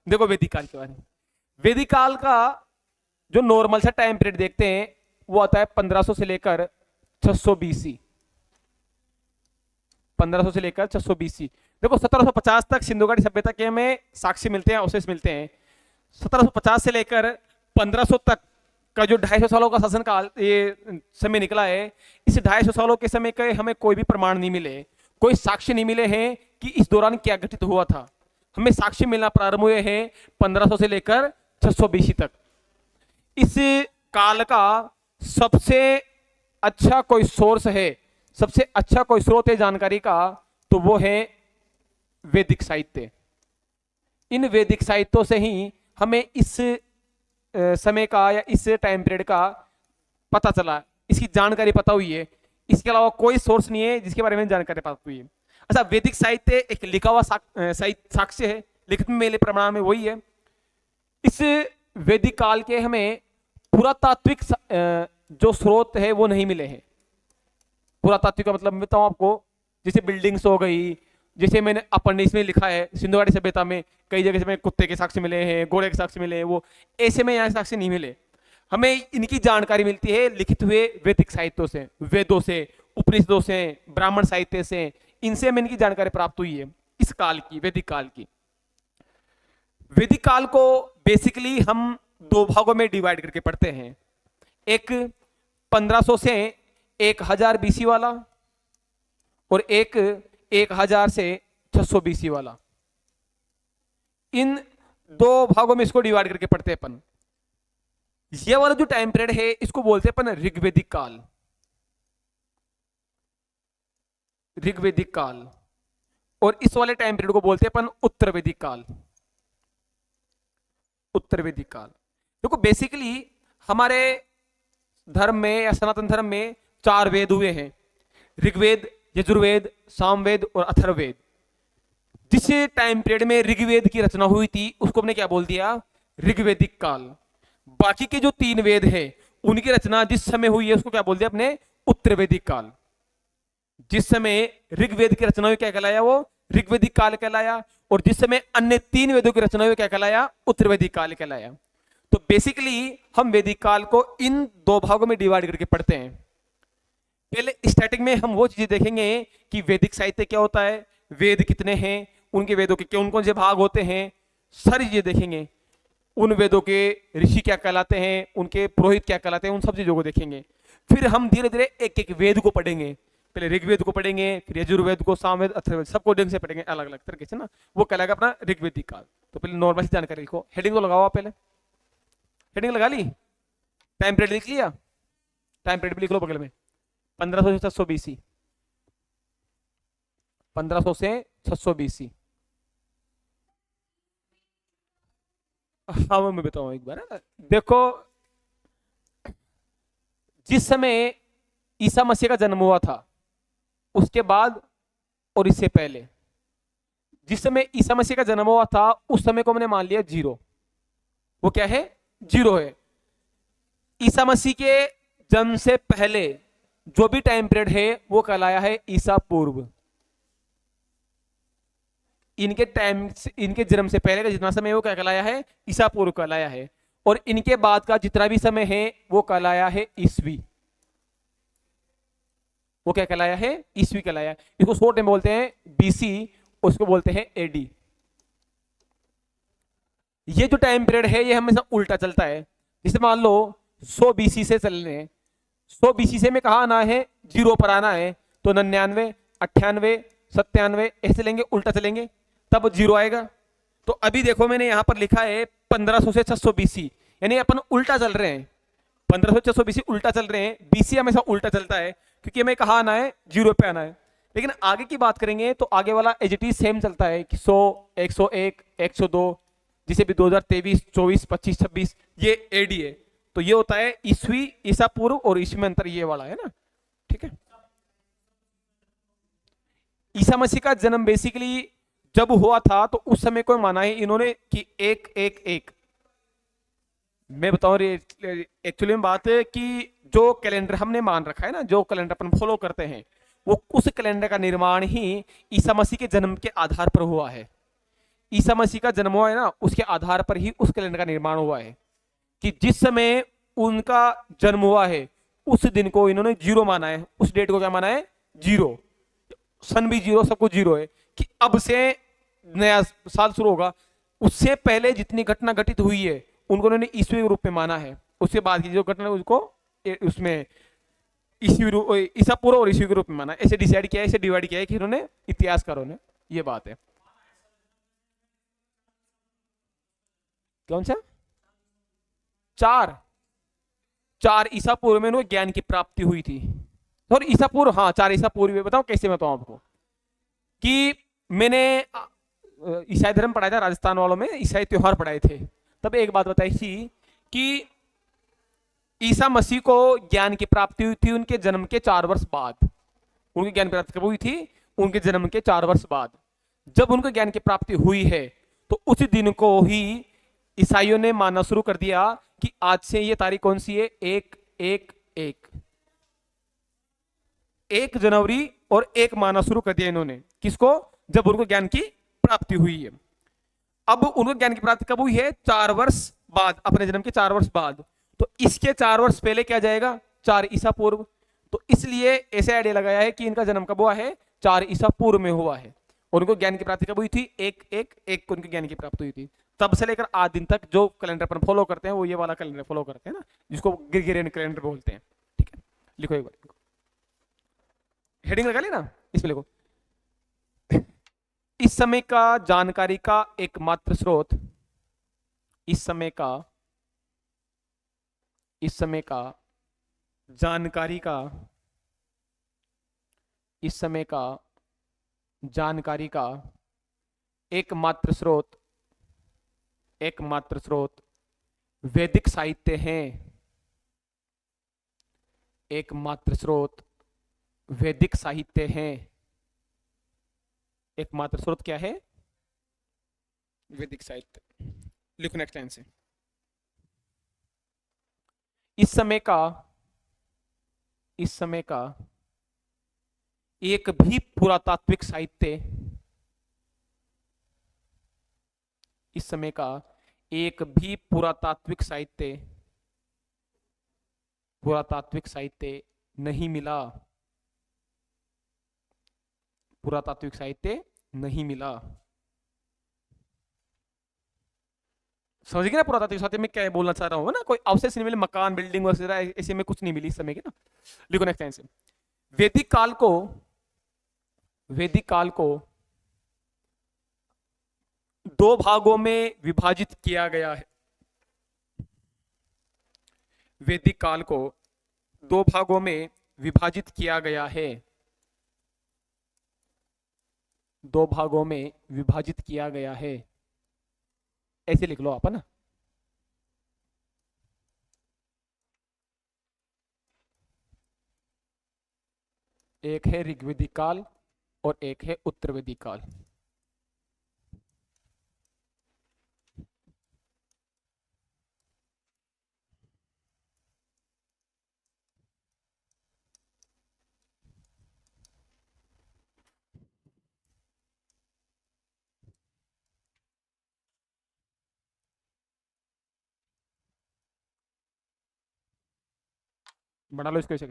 देखो वैदिक काल के बारे में, वैदिक काल का जो नॉर्मल सा टाइम पीरियड देखते हैं वो आता है 1500 से लेकर 600 बीसी। 1500 से लेकर 600 बीसी। देखो 1750 तक सिंधु घाटी सभ्यता के हमें साक्ष्य मिलते हैं, अवशेष मिलते हैं। 1750 से लेकर 1500 तक का जो 250 सालों का शासन काल ये समय निकला है, इस 250 सालों के समय के हमें कोई भी प्रमाण नहीं मिले, कोई साक्ष्य नहीं मिले हैं कि इस दौरान क्या घटित हुआ था। हमें साक्ष्य मिलना प्रारंभ हुए हैं 1500 से लेकर 600 बीसी तक। इस काल का सबसे अच्छा कोई सोर्स है, सबसे अच्छा कोई स्रोत है जानकारी का, तो वो है वैदिक साहित्य। इन वैदिक साहित्यों से ही हमें इस समय का या इस टाइम पीरियड का पता चला, इसकी जानकारी पता हुई है। इसके अलावा कोई सोर्स नहीं है जिसके बारे में जानकारी प्राप्त हुई है। अच्छा, वैदिक साहित्य एक लिखा हुआ साक्ष्य है, लिखित में मिले प्रमाण में वही है। इस वैदिक काल के हमें पुरातात्विक जो स्रोत है वो नहीं मिले हैं। पुरातात्विक का मतलब मैं बताऊं आपको, जैसे बिल्डिंग्स हो गई, जैसे मैंने अपन इसमें लिखा है सिंधु घाटी सभ्यता में कई जगह से में कुत्ते के साक्ष्य मिले हैं, घोड़े के साक्ष्य मिले हैं, वो ऐसे में यहाँ साक्ष्य नहीं मिले। हमें इनकी जानकारी मिलती है लिखित हुए वैदिक साहित्यों से, वेदों से, उपनिषदों से, ब्राह्मण साहित्य से, इनसे हमें इनकी जानकारी प्राप्त हुई है इस काल की, वैदिक काल की। वैदिक काल को बेसिकली हम दो भागों में डिवाइड करके पढ़ते हैं। एक 1500 से 1000 बीसी वाला और एक 1000 से 600 बीसी वाला। इन दो भागों में इसको डिवाइड करके पढ़ते हैं अपन। ये वाला जो टाइम पीरियड है इसको बोलते हैं अपन ऋग्वैदिक काल, ऋग्वैदिक काल। और इस वाले टाइम पीरियड को बोलते हैं अपन उत्तर वैदिक काल, उत्तर वैदिक काल। देखो बेसिकली हमारे धर्म में या सनातन धर्म में 4 वेद हुए हैं, ऋग्वेद, यजुर्वेद, सामवेद और अथर्ववेद। जिस टाइम पीरियड में ऋग्वेद की रचना हुई थी उसको हमने क्या बोल दिया, ऋग्वैदिक काल। बाकी के जो 3 वेद है उनकी रचना जिस समय हुई है उसको क्या बोल दिया अपने, उत्तर वैदिक काल। जिस समय ऋग्वेद की रचना हुई क्या कहलाया, वो ऋग्वैदिक काल कहलाया। और जिस समय अन्य 3 वेदों की रचना हुई क्या कहलाया, उत्तर वैदिक काल कहलाया। तो बेसिकली हम वैदिक काल को इन 2 भागों में डिवाइड करके पढ़ते हैं। पहले स्टार्टिंग में हम वो चीजें देखेंगे कि वैदिक साहित्य क्या होता है, वेद कितने हैं, उनके वेदों के कौन कौन से भाग होते हैं, सारी चीजें देखेंगे। उन वेदों के ऋषि क्या कहलाते हैं, उनके पुरोहित क्या कहलाते हैं, उन सब चीजों को देखेंगे। फिर हम धीरे धीरे एक एक वेद को पढ़ेंगे। पहले ऋग्वेद को पढ़ेंगे, फिर यजुर्वेद को, सामवेद, अथर्ववेद, सबको ढंग से पढ़ेंगे अलग अलग तरीके से ना। वो कहलाएगा अपना ऋग्वैदिक काल। तो पहले नॉर्मल सी जानकारी लिखो, हेडिंग तो लगाओ आप। पहले हेडिंग लगा ली, टाइम पीरियड लिख लिया, टाइम पीरियड भी लिख लो बगल में। 1500 से 600 बीसी, 1500 से 600 बीसी। हाँ मैं बताऊं एक बार, देखो जिस समय ईसा मसीह का जन्म हुआ था उसके बाद और इससे पहले, जिस समय ईसा मसीह का जन्म हुआ था उस समय को हमने मान लिया 0। वो क्या है, 0 है। ईसा मसीह के जन्म से पहले जो भी टाइम पीरियड है वो कहलाया है ईसा पूर्व। इनके टाइम, इनके जन्म से पहले का जितना समय है वो क्या कहलाया है, ईसा पूर्व कहलाया है। और इनके बाद का जितना भी समय है वो कहलाया है ईसवी। वो क्या कहलाया है, ईसवी कहलाया है। इसको शॉर्ट में बोलते हैं बीसी, उसको बोलते हैं एडी। ये जो टाइम पीरियड है ये हमेशा उल्टा चलता है। जैसे मान लो 100 बीसी से चल रहे हैं, 100 बीसी से में कहा आना है, 0 पर आना है, तो 99, 98, 97 ऐसे चलेंगे, उल्टा चलेंगे तब 0 आएगा। तो अभी देखो मैंने यहां पर लिखा है 1500 से 600 बीसी, यानी अपन उल्टा चल रहे हैं। 1500 से 600 बीसी उल्टा चल रहे हैं। बीसी हमेशा उल्टा चलता है क्योंकि हमें कहा आना है, 0 पे आना है। लेकिन आगे की बात करेंगे तो आगे वाला एज इट इज सेम चलता है कि 100, 101, 102, जिसे भी 2023, 24, 25, 26 ये एडी है। तो ये होता है ईसवी, ईसा पूर्व, और ईसवी में अंतर ये वाला है ना, ठीक है। ईसा मसीह का जन्म बेसिकली जब हुआ था तो उस समय को माना है इन्होंने कि 111। मैं बताऊं एक्चुअली में बात है कि जो कैलेंडर हमने मान रखा है ना, जो कैलेंडर अपन फॉलो करते हैं, वो उस कैलेंडर का निर्माण ही ईसा मसीह के जन्म के आधार पर हुआ है। ईसा मसीह का जन्म हुआ है ना, उसके आधार पर ही उस कैलेंडर का निर्माण हुआ है कि जिस समय उनका जन्म हुआ है उस दिन को इन्होंने जीरो माना है, उस डेट को क्या माना है, जीरो। सन भी जीरो, सब कुछ जीरो है कि अब से नया साल शुरू होगा। उससे पहले जितनी घटना घटित हुई है उनको उन्होंने ईस्वी के रूप में माना है, उसके बाद की जो घटना उसको उसमें ईसा पूर्व और ईस्वी के रूप में माना। ऐसे डिसाइड किया है, ऐसे डिवाइड किया है कि उन्होंने इतिहासकारों ने, ये बात है। कौन सा? चार, चार ईसा पूर्व में उन्हें ज्ञान की प्राप्ति हुई थी। और ईसा पूर्व, हाँ 4 ईसा पूर्व। बताओ कैसे, मैं बताऊं आपको कि मैंने ईसाई धर्म पढ़ाया था राजस्थान वालों में, ईसाई त्योहार पढ़ाए थे। तब एक बात बताई थी कि ईसा मसीह को ज्ञान की प्राप्ति हुई थी उनके जन्म के 4 वर्ष बाद। उनकी ज्ञान प्राप्ति कब हुई थी? उनके जन्म के 4 वर्ष बाद। जब उनको ज्ञान की प्राप्ति हुई है तो उसी दिन को ही ईसाइयों ने मानना शुरू कर दिया कि आज से ये तारीख कौन सी है, 1 जनवरी, और 1 मानना शुरू कर दिया इन्होंने। किसको? जब उनको ज्ञान की प्राप्ति हुई है। अब उनको ज्ञान की प्राप्ति कब हुई है? 4 वर्ष बाद, अपने जन्म के 4 वर्ष बाद। तो इसके 4 वर्ष पहले क्या जाएगा? 4 ईसा पूर्व। तो इसलिए ऐसे आइडिया लगाया है कि इनका जन्म कब हुआ है? 4 ईसा पूर्व में हुआ है। और उनको ज्ञान की प्राप्ति कब हुई थी? 1 को उनकी ज्ञान की प्राप्ति हुई थी। तब से लेकर आज दिन तक जो कैलेंडर पर फॉलो करते हैं वो ये वाला कैलेंडर फॉलो करते हैं ना, जिसको ग्रेगोरियन कैलेंडर बोलते हैं। ठीक है, लिखो एक बार, हेडिंग लगा लेना, इसमें लिखो, इस समय का जानकारी का एकमात्र स्रोत, इस समय का जानकारी का, इस समय का जानकारी का एकमात्र स्रोत वैदिक साहित्य है। एकमात्र स्रोत वैदिक साहित्य है। एकमात्र स्रोत क्या है? वैदिक साहित्य। लिखो नेक्स्ट लाइन से, इस समय का एक भी पुरातात्विक साहित्य, इस समय का एक भी पुरातात्विक साहित्य नहीं मिला। पुरातात्विक साहित्य नहीं मिला। समझ गए ना? पुरातात्विक साहित्य में क्या बोलना चाह रहा हूं ना, कोई अवशेष नहीं मिले, मकान बिल्डिंग वगैरह ऐसे में कुछ नहीं मिली इस समय के ना। लिखो नेक्स्ट लाइन से, वैदिक काल को 2 भागों में विभाजित किया गया है। वैदिक काल को 2 भागों में विभाजित किया गया है। 2 भागों में विभाजित किया गया है। ऐसे लिख लो आप, है ना। एक है ऋग्वेदिक काल और एक है उत्तरवेदिक काल। बना लो इसको ऐसे।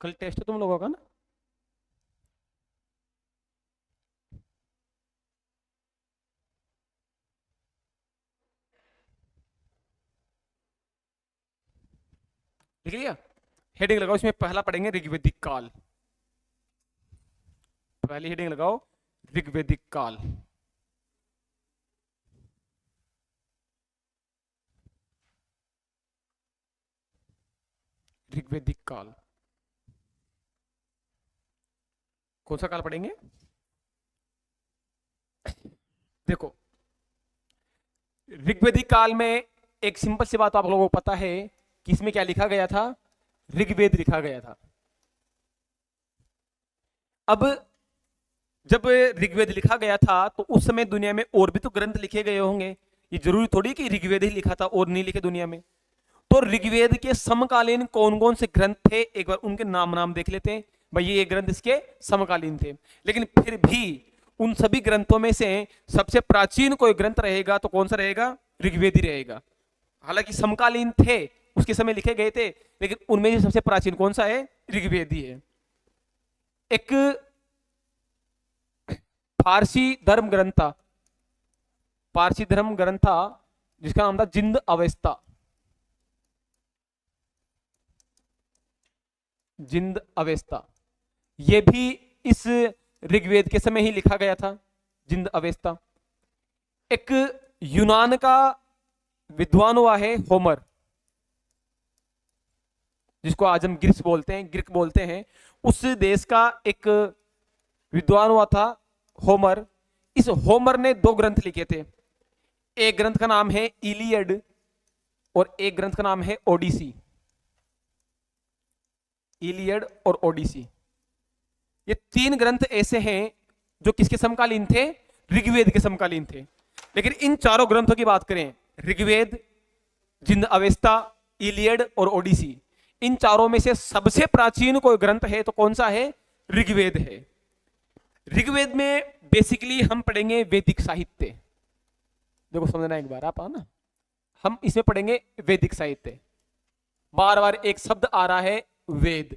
कल टेस्ट तुम लोगों का ना? लिख लिया? हेडिंग लगाओ, इसमें पहला पढ़ेंगे ऋग्वेदिक काल। पहली हेडिंग लगाओ ऋग्वेदिक काल। ऋग्वेदिक काल कौन सा काल पढ़ेंगे? देखो, ऋग्वेदिक काल में एक सिंपल सी बात आप लोगों को पता है कि इसमें क्या लिखा गया था? ऋग्वेद लिखा गया था। अब जब ऋग्वेद लिखा गया था तो उस समय दुनिया में और भी तो ग्रंथ लिखे गए होंगे, ये जरूरी थोड़ी कि ऋग्वेद ही लिखा था और नहीं लिखे दुनिया में। तो ऋग्वेद के समकालीन कौन कौन से ग्रंथ थे, एक बार उनके नाम देख लेते हैं। भाई ये ग्रंथ इसके समकालीन थे, लेकिन फिर भी उन सभी ग्रंथों में से सबसे प्राचीन कोई ग्रंथ रहेगा तो कौन सा रहेगा? ऋग्वेद ही रहेगा। हालांकि समकालीन थे, उसके समय लिखे गए थे, लेकिन उनमें से सबसे प्राचीन कौन सा है? ऋग्वेद ही है। एक फारसी धर्म ग्रंथ था, पारसी धर्म ग्रंथ था जिसका नाम था जिंद अवेस्ता। जिंद अवेस्ता ये भी इस ऋग्वेद के समय ही लिखा गया था, जिंद अवेस्ता। एक यूनान का विद्वान हुआ है होमर, जिसको आज हम ग्रीक बोलते हैं, उस देश का एक विद्वान हुआ था होमर। इस होमर ने 2 ग्रंथ लिखे थे। एक ग्रंथ का नाम है इलियड और एक ग्रंथ का नाम है ओडिसी। इलियड और ओडिसी, ये 3 ग्रंथ ऐसे हैं जो किसके समकालीन थे? ऋग्वेद के समकालीन थे। लेकिन इन चारों ग्रंथों की बात करें, ऋग्वेद, जिंद अवेस्ता, इलियड और ओडिसी, इन चारों में से सबसे प्राचीन कोई ग्रंथ है तो कौन सा है? ऋग्वेद है। ऋग्वेद में बेसिकली हम पढ़ेंगे वैदिक साहित्य। देखो समझना एक बार आप, ना हम इसमें पढ़ेंगे वैदिक साहित्य। बार बार एक शब्द आ रहा है वेद,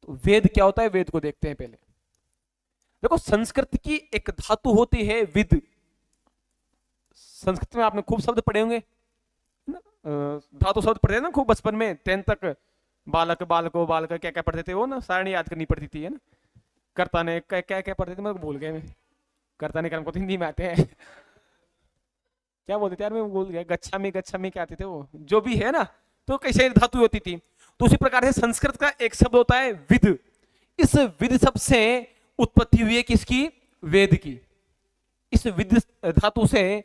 तो वेद क्या होता है? वेद को देखते हैं पहले। देखो संस्कृत की एक धातु होती है विद। संस्कृत में आपने खूब शब्द पढ़े होंगे, धातु शब्द पढ़ते ना खूब बचपन में, 10th तक बालक, बालको, बालक क्या क्या पढ़ते थे वो ना, सारणी याद करनी पड़ती थी, है ना। कर्ता ने क्या क्या पढ़ते थे, मैं भूल गया। मैं कर्ता ने कर्म को तो हिंदी में आते हैं क्या बोलते थे यार, मैं भूल गया। गच्छामी क्या आते थे वो, जो भी है ना। तो कई सारी धातु होती थी। तो उसी प्रकार से संस्कृत का एक शब्द होता है विद। इस विद शब्द से उत्पत्ति हुई है किसकी? वेद की। इस विद धातु से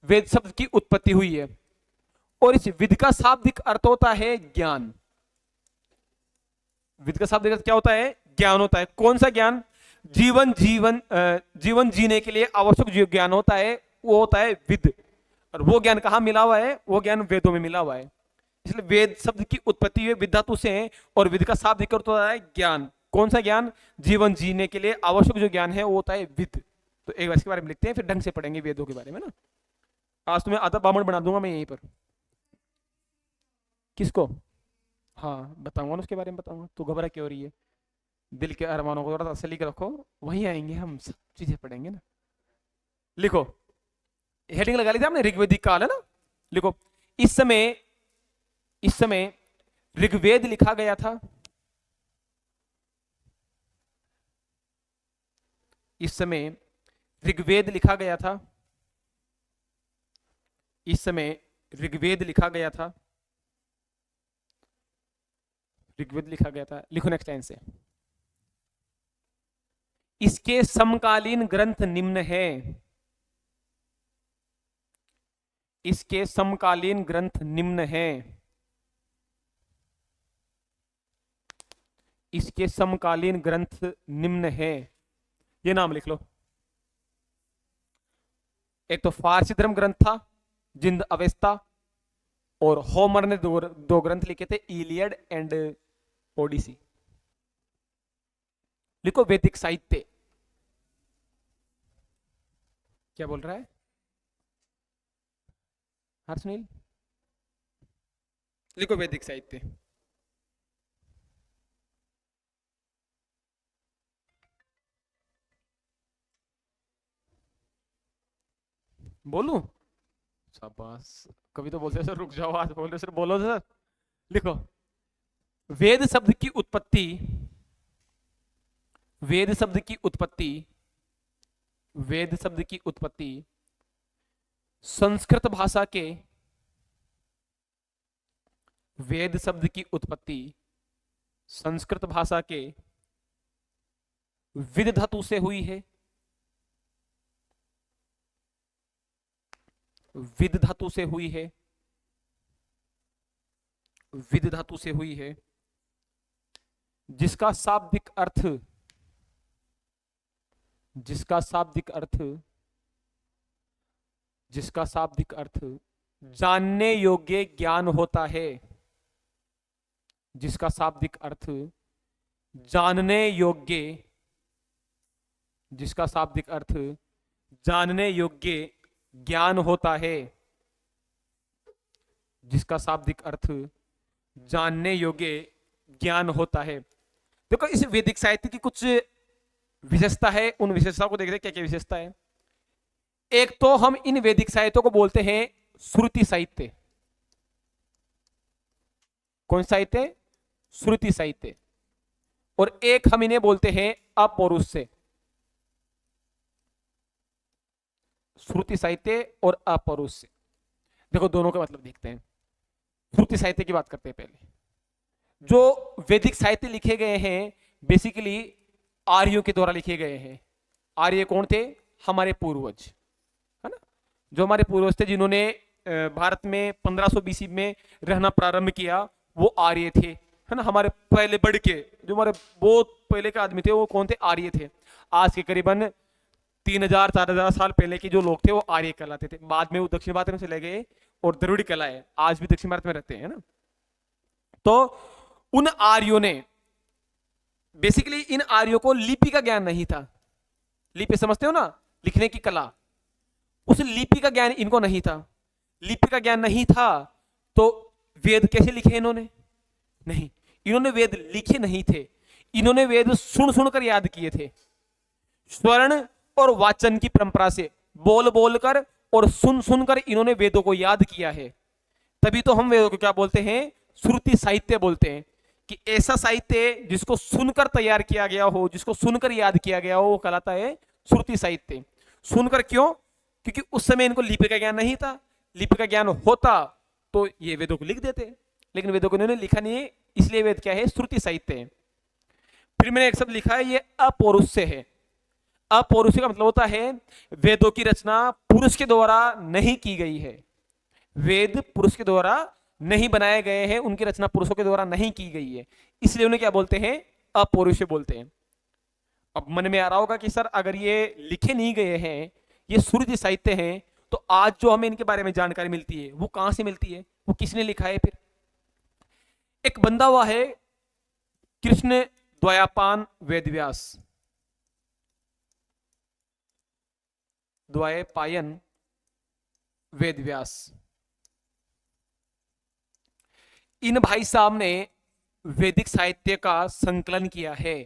वेद शब्द की उत्पत्ति हुई है। और इस विद का शाब्दिक अर्थ होता है ज्ञान। विद का शाब्दिक अर्थ क्या होता है? ज्ञान होता है। कौन सा ज्ञान? जीवन जीने के लिए आवश्यक जो ज्ञान होता है वो होता है विद। और वो ज्ञान कहां मिला हुआ है? वो ज्ञान वेदों में मिला हुआ है। इसलिए वेद शब्द की उत्पत्ति हुई विद धातु से है। और विद का शाब्दिक अर्थ होता है ज्ञान। कौन सा ज्ञान? जीवन जीने के लिए आवश्यक जो ज्ञान है वो होता है विद। तो एक बार इसके बारे में लिखते हैं, फिर ढंग से पढ़ेंगे वेदों के बारे में ना। आज तुम्हें आधा ब्राह्मण बना दूंगा मैं यहीं पर। किसको? हाँ बताऊंगा ना, उसके बारे में बताऊंगा। तू घबरा क्यों रही है? दिल के अरमानों को थोड़ा तसल्ली के रखो, वहीं आएंगे हम, सब चीजें पढ़ेंगे ना। लिखो, हेडिंग लगा ली थी आपने, ऋग्वेदिक काल, है ना। लिखो, इस समय ऋग्वेद लिखा गया था। इस समय ऋग्वेद लिखा गया था। इस समय ऋग्वेद लिखा गया था। ऋग्वेद लिखा गया था। लिखो नेक्स्ट लाइन से, इसके समकालीन ग्रंथ निम्न है। इसके समकालीन ग्रंथ निम्न है। इसके समकालीन ग्रंथ निम्न है। ये नाम लिख लो। एक तो फारसी धर्म ग्रंथ था जिंद अवेस्ता, और होमर ने दो ग्रंथ लिखे थे, इलियड एंड ओडिसी। लिखो वैदिक साहित्य। क्या बोल रहा है हर्षनील? लिखो वैदिक साहित्य। बोलूं? शाबाश, कभी तो बोलते सर रुक जाओ, आज बोल रहे सर बोलो सर। लिखो, वेद शब्द की उत्पत्ति, वेद शब्द की उत्पत्ति, वेद शब्द की उत्पत्ति संस्कृत भाषा के, वेद शब्द की उत्पत्ति संस्कृत भाषा के विद धातु से हुई है। विद धातु से हुई है। विद धातु से हुई है। जिसका शाब्दिक अर्थ, जिसका शाब्दिक अर्थ, जिसका शाब्दिक अर्थ जानने योग्य ज्ञान होता है, जिसका शाब्दिक अर्थ जानने योग्य, जिसका शाब्दिक अर्थ जानने योग्य ज्ञान होता है, जिसका शाब्दिक अर्थ जानने योग्य ज्ञान होता है। देखो इस वैदिक साहित्य की कुछ विशेषता है, उन विशेषताओं को देखते हैं क्या क्या विशेषता है। एक तो हम इन वैदिक साहित्यों को बोलते हैं श्रुति साहित्य। कौन साहित्य? श्रुति साहित्य। और एक हम इन्हें बोलते हैं अपौरुष से। श्रुति साहित्य और अपौरुष से, देखो दोनों का मतलब देखते हैं। श्रुति साहित्य की बात करते हैं पहले। जो वैदिक साहित्य लिखे गए हैं बेसिकली आर्यों के द्वारा लिखे गए हैं। आर्य कौन थे? हमारे पूर्वज, है ना, जो हमारे पूर्वज थे जिन्होंने भारत में 1500 बीसी में रहना प्रारंभ किया, वो आर्य थे, है ना। हमारे पहले बढ़ के जो हमारे बहुत पहले के आदमी थे वो कौन थे? आर्य थे। आज के करीबन 3000-4000 साल पहले के जो लोग थे वो आर्य कहलाते थे। बाद में वो दक्षिण भारत में चले गए और द्रविड़ कहलाए, आज भी दक्षिण भारत में रहते हैं ना। तो उन आर्यों ने बेसिकली, इन आर्यों को लिपि का ज्ञान नहीं था। लिपि समझते हो ना, लिखने की कला, उस लिपि का ज्ञान इनको नहीं था। लिपि का ज्ञान नहीं था तो वेद कैसे लिखे इन्होंने? नहीं, इन्होंने वेद लिखे नहीं थे, इन्होंने वेद सुन सुनकर याद किए थे। स्वर्ण और वाचन की परंपरा से बोल बोलकर और सुन सुनकर इन्होंने वेदों को याद किया है। तभी तो हम वेदों को क्या बोलते हैं? श्रुति साहित्य बोलते हैं। कि ऐसा साहित्य जिसको सुनकर तैयार किया गया हो, जिसको सुनकर याद किया गया हो, वो कहलाता है श्रुति साहित्य। सुनकर क्यों? क्योंकि उस समय इनको लिपि का ज्ञान नहीं था। लिपि का ज्ञान होता तो ये वेदों को लिख देते, लेकिन वेदों को इन्होंने लिखा नहीं है, इसलिए वेद क्या है? श्रुति साहित्य है। फिर मैंने एक शब्द लिखा है, ये अपौरुष से है। अपौरुष का मतलब होता है वेदों की रचना पुरुष के द्वारा नहीं की गई है। वेद पुरुष के द्वारा नहीं बनाए गए हैं, उनकी रचना पुरुषों के द्वारा नहीं की गई है, इसलिए उन्हें क्या बोलते हैं? अपौरुष बोलते हैं। अब मन में आ रहा होगा कि सर अगर ये लिखे नहीं गए हैं, ये श्रुति साहित्य हैं, तो आज जो हमें इनके बारे में जानकारी मिलती है वो कहां से मिलती है? वो किसने लिखा है? फिर एक बंदा हुआ है कृष्ण द्वैपायन वेदव्यास, द्वैपायन वेदव्यास। इन भाई साहब ने वैदिक साहित्य का संकलन किया है।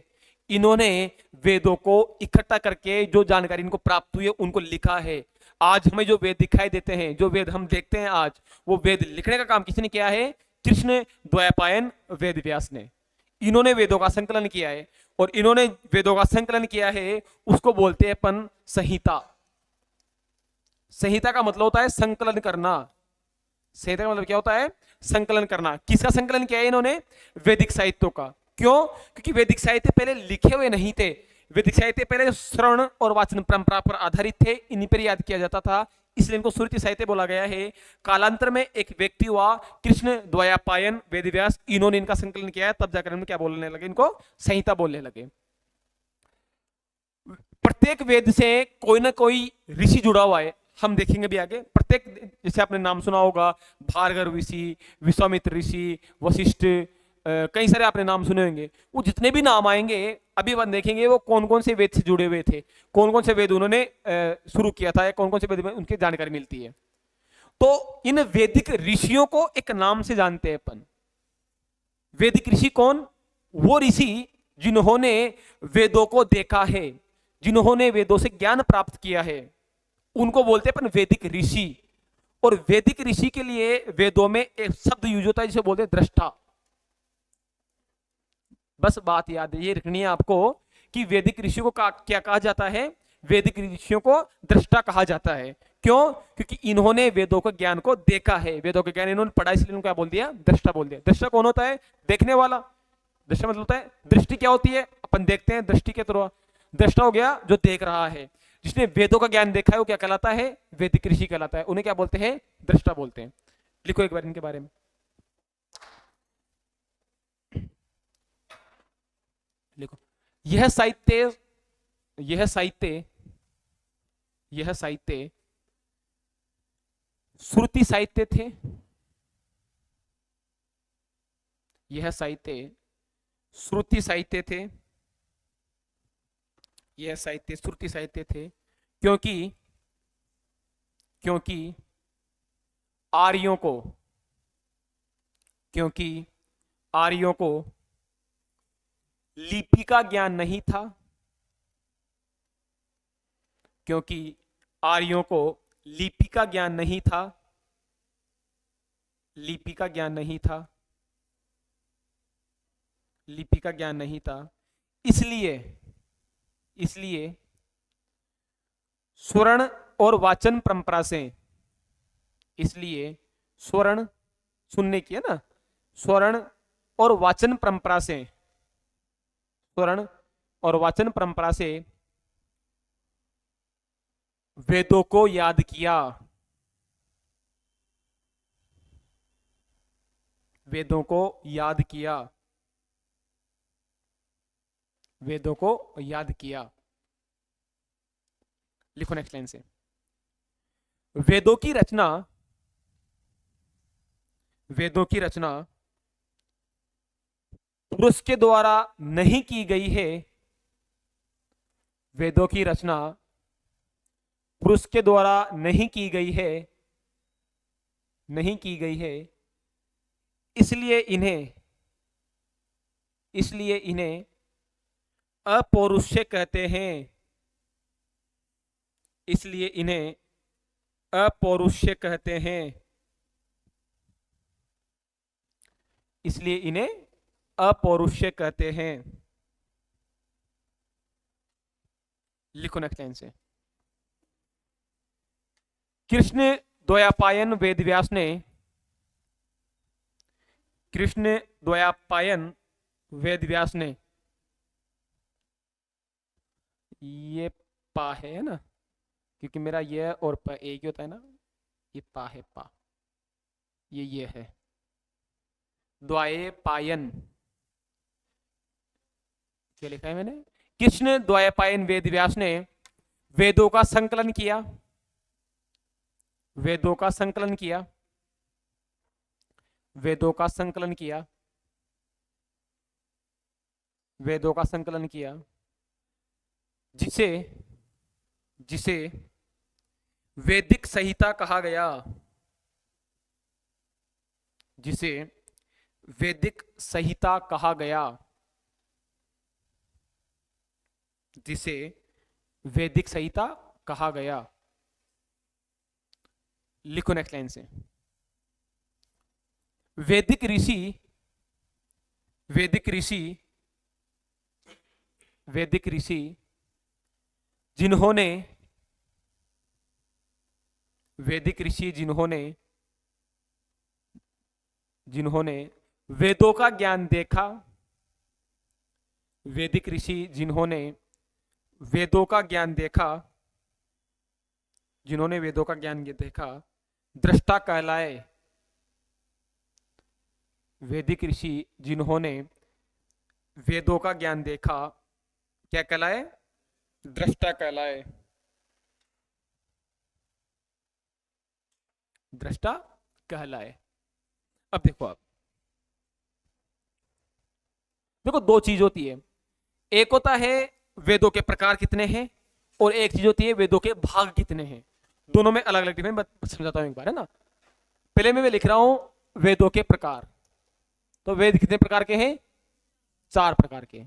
इन्होंने वेदों को इकट्ठा करके जो जानकारी इनको प्राप्त हुई है उनको लिखा है। आज हमें जो वेद दिखाई देते हैं, जो वेद हम देखते हैं आज, वो वेद लिखने का काम किसने किया है? कृष्ण द्वैपायन वेदव्यास ने। इन्होंने वेदों का संकलन किया है, और इन्होंने वेदों का संकलन किया है उसको बोलते हैं अपन संहिता। संहिता का मतलब होता है संकलन करना। संहिता का मतलब क्या होता है? संकलन करना। किसका संकलन किया है इन्होंने? वैदिक साहित्यों का। क्यों? क्योंकि वैदिक साहित्य पहले लिखे हुए नहीं थे। वैदिक साहित्य पहले श्रवण और वाचन परंपरा पर आधारित थे, इन्हीं पर याद किया जाता था, इसलिए इनको श्रुति साहित्य बोला गया है। कालांतर में एक व्यक्ति हुआ कृष्ण द्वैपायन वेदव्यास, इन्होंने इनका संकलन किया है, तब जाकर इन्होंने क्या बोलने लगे? इनको संहिता बोलने लगे। प्रत्येक वेद से कोई ना कोई ऋषि जुड़ा हुआ है, हम देखेंगे भी आगे। प्रत्येक, जैसे आपने नाम सुना होगा भार्गव ऋषि, विश्वामित्र ऋषि, वशिष्ठ, कई सारे आपने नाम सुने होंगे। वो जितने भी नाम आएंगे अभी अपन देखेंगे वो कौन कौन से वेद से जुड़े हुए थे, कौन कौन से वेद उन्होंने शुरू किया था, कौन कौन से वेद में उनकी जानकारी मिलती है। तो इन वैदिक ऋषियों को एक नाम से जानते हैं अपन। वैदिक ऋषि कौन? वो ऋषि जिन्होंने वेदों को देखा है, जिन्होंने वेदों से ज्ञान प्राप्त किया है, उनको बोलते हैं अपन वैदिक ऋषि। और वैदिक ऋषि के लिए वेदों में एक शब्द यूज होता है जिसे बोलते हैं दृष्टा। बस बात याद ये रखनी है आपको कि वैदिक ऋषि को क्या कहा जाता है? वैदिक ऋषियों को दृष्टा कहा जाता है। क्यों? क्योंकि इन्होंने वेदों के ज्ञान को देखा है, वेदों के ज्ञान इन्होंने पढ़ा, इसलिए इन्होंने क्या बोल दिया? दृष्टा बोल दिया। दृष्टा कौन होता है? देखने वाला। दृष्टा मतलब होता है, दृष्टि क्या होती है? अपन देखते हैं दृष्टि के थ्रू। दृष्टा हो गया जो देख रहा है। जिसने वेदों का ज्ञान देखा है वो क्या कहलाता है? वैदिक ऋषि कहलाता है। उन्हें क्या बोलते हैं? दृष्टा बोलते हैं। लिखो एक बार इनके बारे में। यह साहित्य यह साहित्य यह साहित्य श्रुति साहित्य थे। यह साहित्य श्रुति साहित्य थे। यह साहित्य श्रुति साहित्य थे क्योंकि आर्यों को लिपि का ज्ञान नहीं था। क्योंकि आर्यों को लिपि का ज्ञान नहीं था। लिपि का ज्ञान नहीं था। लिपि का ज्ञान नहीं था। इसलिए स्वर्ण और वाचन परंपरा से, इसलिए स्वर्ण सुनने की है ना, स्वर्ण और वाचन परंपरा से, स्वर्ण और वाचन परंपरा से वेदों को याद किया। वेदों को याद किया। वेदों को याद किया। लिखो नेक्स्ट लाइन से। वेदों की रचना पुरुष के द्वारा नहीं की गई है। वेदों की रचना पुरुष के द्वारा नहीं की गई है। इसलिए इन्हें अपौरुषेय कहते हैं। इसलिए इन्हें अपौरुषेय कहते हैं। इसलिए इन्हें अपौरुषेय कहते हैं। लिखो नेक्स्ट लाइन से। कृष्ण द्वैपायन वेदव्यास ने, कृष्ण द्वैपायन वेदव्यास ने, ये पा है ना, क्योंकि मेरा ये और पा एक ही होता है ना, ये पा है, पा ये है। द्वैपायन क्या लिखा है मैंने? कृष्ण द्वैपायन वेदव्यास ने वेदों का संकलन किया। वेदों का संकलन किया। वेदों का संकलन किया। वेदों का संकलन किया जिसे वैदिक संहिता कहा गया। जिसे वैदिक संहिता कहा गया। जिसे वैदिक संहिता कहा गया। लिखो नेक्स्ट लाइन से। वैदिक ऋषि जिन्होंने वेदों का ज्ञान देखा। वैदिक ऋषि जिन्होंने वेदों का ज्ञान देखा, जिन्होंने वेदों का ज्ञान देखा, दृष्टा कहलाए। वैदिक ऋषि जिन्होंने वेदों का ज्ञान देखा, क्या कहलाए? दृष्टा कहलाए। दृष्टा कहलाए। अब देखो, दो चीज होती है। एक होता है वेदों के प्रकार कितने हैं, और एक चीज होती है वेदों के भाग कितने हैं। दोनों में अलग अलग डिफरेंस समझाता हूं एक बार, है ना। पहले मैं लिख रहा हूं वेदों के प्रकार। तो वेद कितने प्रकार के हैं? 4 प्रकार के।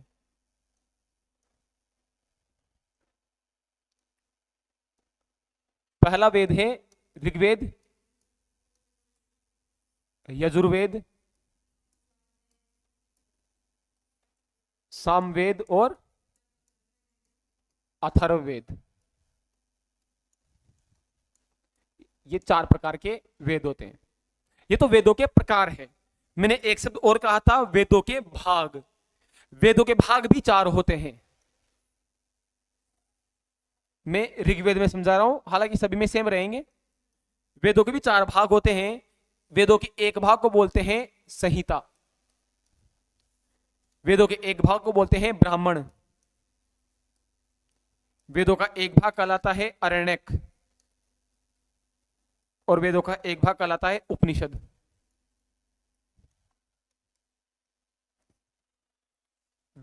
पहला वेद है ऋग्वेद, यजुर्वेद, सामवेद और अथर्ववेद। ये 4 प्रकार के वेद होते हैं। ये तो वेदों के प्रकार है। मैंने एक शब्द और कहा था, वेदों के भाग। वेदों के भाग भी 4 होते हैं। मैं ऋग्वेद में समझा रहा हूं, हालांकि सभी में सेम रहेंगे। वेदों के भी 4 भाग होते हैं। वेदों के एक भाग को बोलते हैं संहिता। वेदों के एक भाग को बोलते हैं ब्राह्मण। वेदों का एक भाग कहलाता है अरण्यक, और वेदों का एक भाग कहलाता है उपनिषद।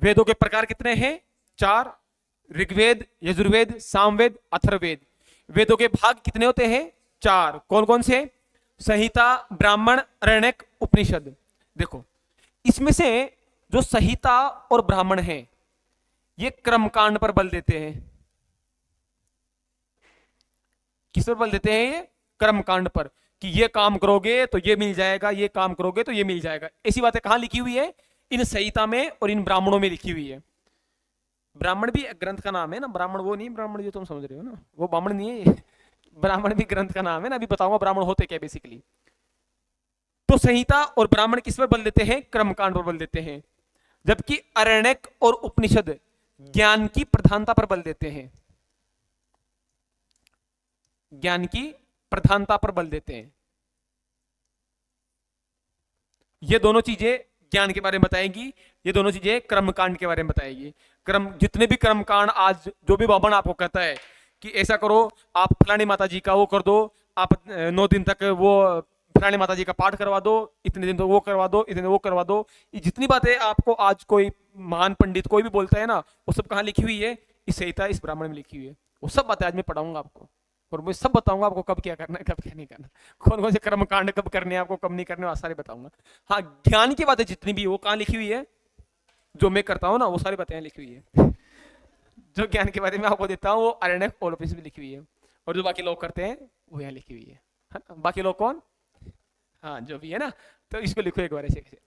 वेदों के प्रकार कितने हैं? 4। ऋग्वेद, यजुर्वेद, सामवेद, अथर्ववेद। वेदों के भाग कितने होते हैं? 4। कौन कौन से? संहिता, ब्राह्मण, अरण्यक, उपनिषद। देखो, इसमें से जो संहिता और ब्राह्मण है ये कर्मकांड पर बल देते हैं। किस पर बल देते हैं? ये कर्मकांड पर, कि ये काम करोगे तो ये मिल जाएगा, ये काम करोगे तो ये मिल जाएगा। ऐसी बातें कहां लिखी हुई है? इन संहिता में और इन ब्राह्मणों में लिखी हुई है। ब्राह्मण भी एक ग्रंथ का नाम है ना, ब्राह्मण वो नहीं, ब्राह्मण जो तुम समझ रहे हो ना, वो ब्राह्मण नहीं है। ब्राह्मण भी ग्रंथ का नाम है ना, अभी बताऊंगा ब्राह्मण होते क्या बेसिकली। तो संहिता और ब्राह्मण किस पर बल देते हैं? कर्मकांड पर बल देते हैं। जबकि अरण्यक और उपनिषद ज्ञान की प्रधानता पर बल देते हैं। ज्ञान की प्रधानता पर बल देते हैं। ये दोनों चीजें ज्ञान के बारे में बताएगी, ये दोनों चीजें कर्मकांड के बारे में बताएगी। कर्म, जितने भी कर्मकांड आज जो भी बामन आपको कहता है कि ऐसा करो, आप फलानी माता जी का वो कर दो, आप 9 दिन तक वो फलानी माता जी का पाठ करवा दो, इतने दिन तो वो करवा दो, इतने वो करवा दो, ये जितनी बातें आपको आज कोई महान पंडित कोई भी बोलता है ना, वो सब कहाँ लिखी हुई है? इस संहिता, इस ब्राह्मण में लिखी हुई है। वो सब बातें आज मैं पढ़ाऊंगा आपको, और मैं सब बताऊंगा आपको कब क्या करना है, कब क्या नहीं करना, कौन कौन से कर्म कांड कब करने हैं आपको, कब नहीं करने, सारे बताऊंगा। हाँ, ज्ञान की बातें जितनी भी वो कहाँ लिखी हुई है? जो मैं करता हूँ ना, वो सारी बातें लिखी हुई है। जो ज्ञान के बारे में आपको देता हूँ वो अरण्यक और उपनिषद में लिखी हुई है, और जो बाकी लोग करते हैं वो यहाँ लिखी हुई है ना? बाकी लोग कौन? हाँ, जो भी है ना। तो इसको लिखो एक बार ऐसे कैसे।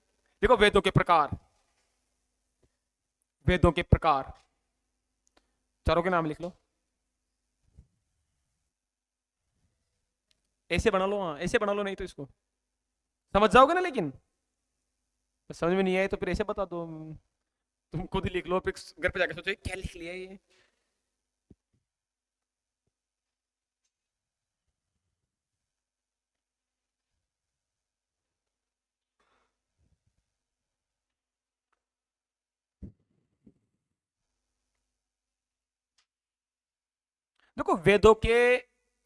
देखो, वेदों के प्रकार, वेदों के प्रकार, चारों के नाम लिख लो। ऐसे बना लो, हाँ ऐसे बना लो, नहीं तो इसको समझ जाओगे ना। लेकिन समझ में नहीं आए तो फिर ऐसे बता दो, तुम खुद ही लिख लो, फिर घर पे जाके सोचो क्या लिख लिया ये। देखो, वेदों के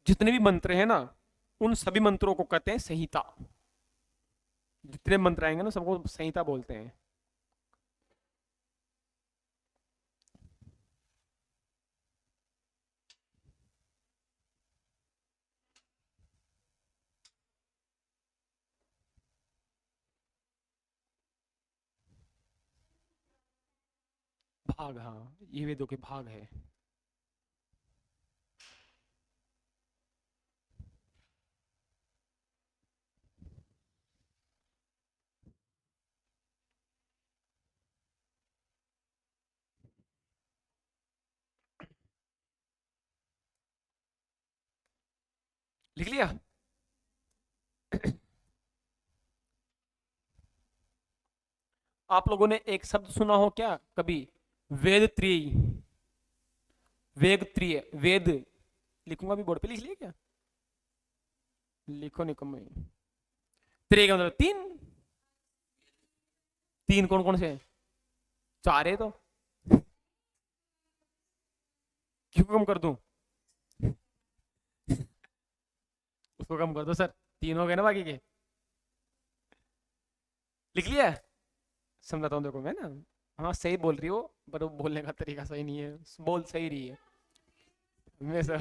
जितने भी मंत्र हैं ना, उन सभी मंत्रों को कहते हैं संहिता। जितने मंत्र आएंगे ना, सबको संहिता बोलते हैं। भाग, हाँ, ये वेदों के भाग है। लिख लिया? आप लोगों ने एक शब्द सुना हो क्या कभी? वेद त्रयी। वेद त्रय, वेद लिखूंगा भी, बोर्ड पे लिख लिया क्या? लिखो निकम में। त्रय का मतलब 3। 3 कौन कौन से हैं? 4 है तो क्यों कम कर दूं? उसको कम कर दो सर, 3 हो गए ना बाकी के। लिख लिया? समझाता हूँ देखो मैं ना। हाँ, सही बोल रही हो, पर वो बोलने का तरीका सही नहीं है, बोल सही रही है। मैं सर